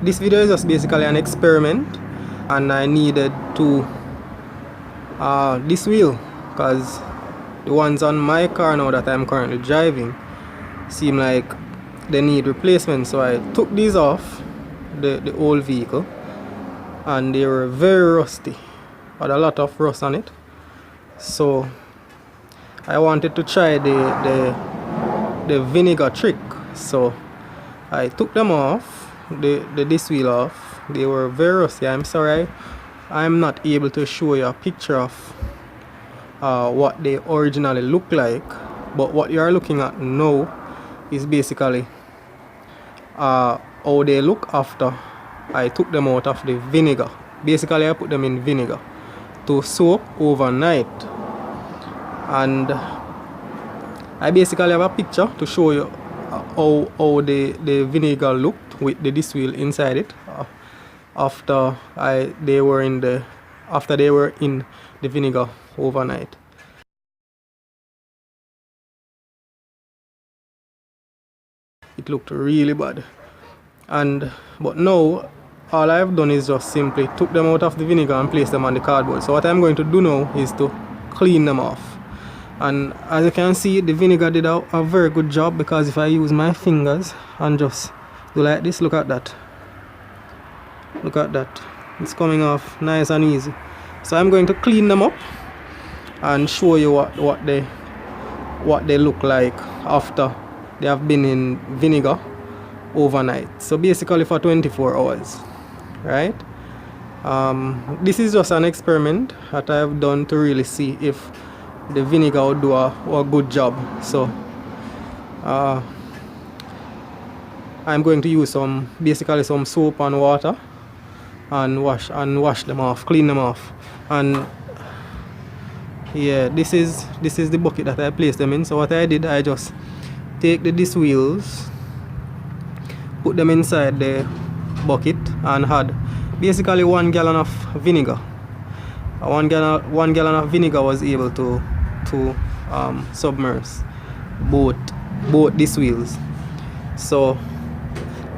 this video is just basically an experiment, and I needed to this wheel, because the ones on my car now that I'm currently driving seem like they need replacement. So I took these off the old vehicle, and they were very rusty, had a lot of rust on it. So I wanted to try the vinegar trick. So I took them off, the disc wheel off. They were very rusty. I'm sorry I'm not able to show you a picture of what they originally look like, but what you are looking at now is basically how they look after I took them out of the vinegar. Basically I put them in vinegar to soak overnight, and I basically have a picture to show you how the vinegar looked with the disc wheel inside it after they were in the vinegar overnight. It looked really bad, but now all I've done is just simply took them out of the vinegar and placed them on the cardboard. So what I'm going to do now is to clean them off. And as you can see, the vinegar did a very good job, because if I use my fingers and just do like this, look at that, it's coming off nice and easy. So I'm going to clean them up and show you what they look like after they have been in vinegar overnight. So basically for 24 hours, right? This is just an experiment that I have done to really see if the vinegar will do a good job. So I'm going to use basically some soap and water and wash them off, clean them off. And yeah, this is the bucket that I placed them in. So what I did, I just take the disc wheels, put them inside the bucket, and had basically 1 gallon of vinegar. 1 gallon of vinegar was able to submerge both disc wheels. So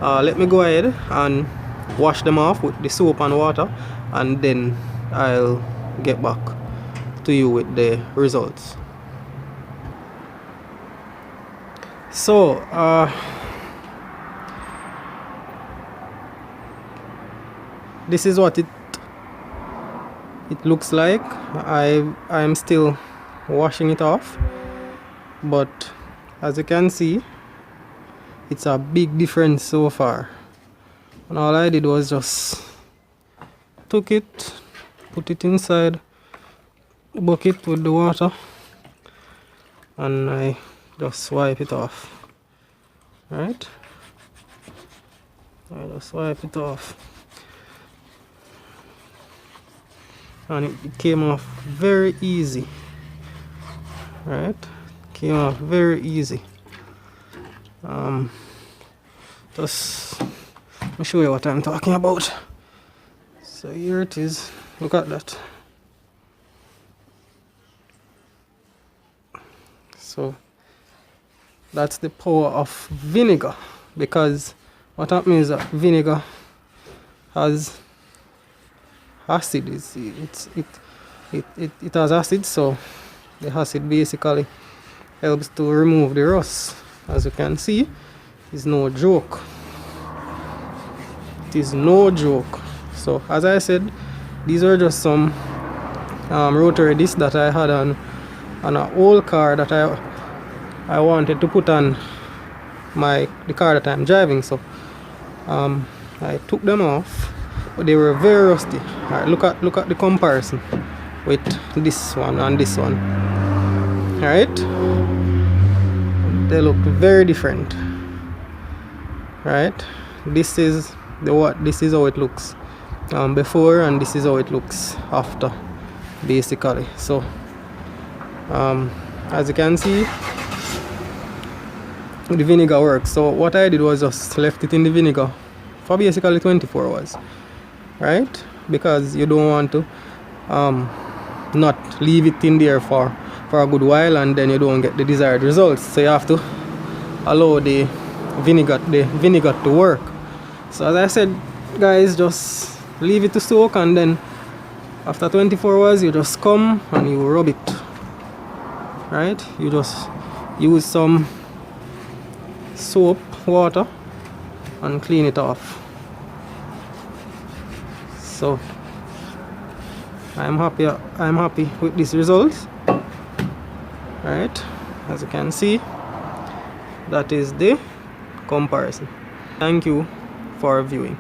let me go ahead and wash them off with the soap and water, and then I'll get back to you with the results. So this is what it looks like. I'm still washing it off, but as you can see, it's a big difference so far. And all I did was just took it, put it inside the bucket with the water, and I just wipe it off. Right? I just wipe it off, and it came off very easy. Right? Came off very easy. Just let me show you what I'm talking about. So here it is. Look at that. So that's the power of vinegar, because what happens is that vinegar has acid. It has acid, so the acid basically helps to remove the rust. As you can see, it's no joke. It is no joke. So as I said, these are just some rotary discs that I had on an old car that I wanted to put on the car that I'm driving. So I took them off, but they were very rusty. Alright, look at the comparison with this one and this one. Alright, they look very different. Right, this is how it looks before, and this is how it looks after, basically. So as you can see, the vinegar works. So what I did was just left it in the vinegar for basically 24 hours, right? Because you don't want to not leave it in there for a good while, and then you don't get the desired results. So you have to allow the vinegar to work. So as I said, guys, just leave it to soak, and then after 24 hours you just come and you rub it, right? You just use some soap water and clean it off. So I'm happy with this result, right? As you can see, that is the comparison. Thank you for viewing.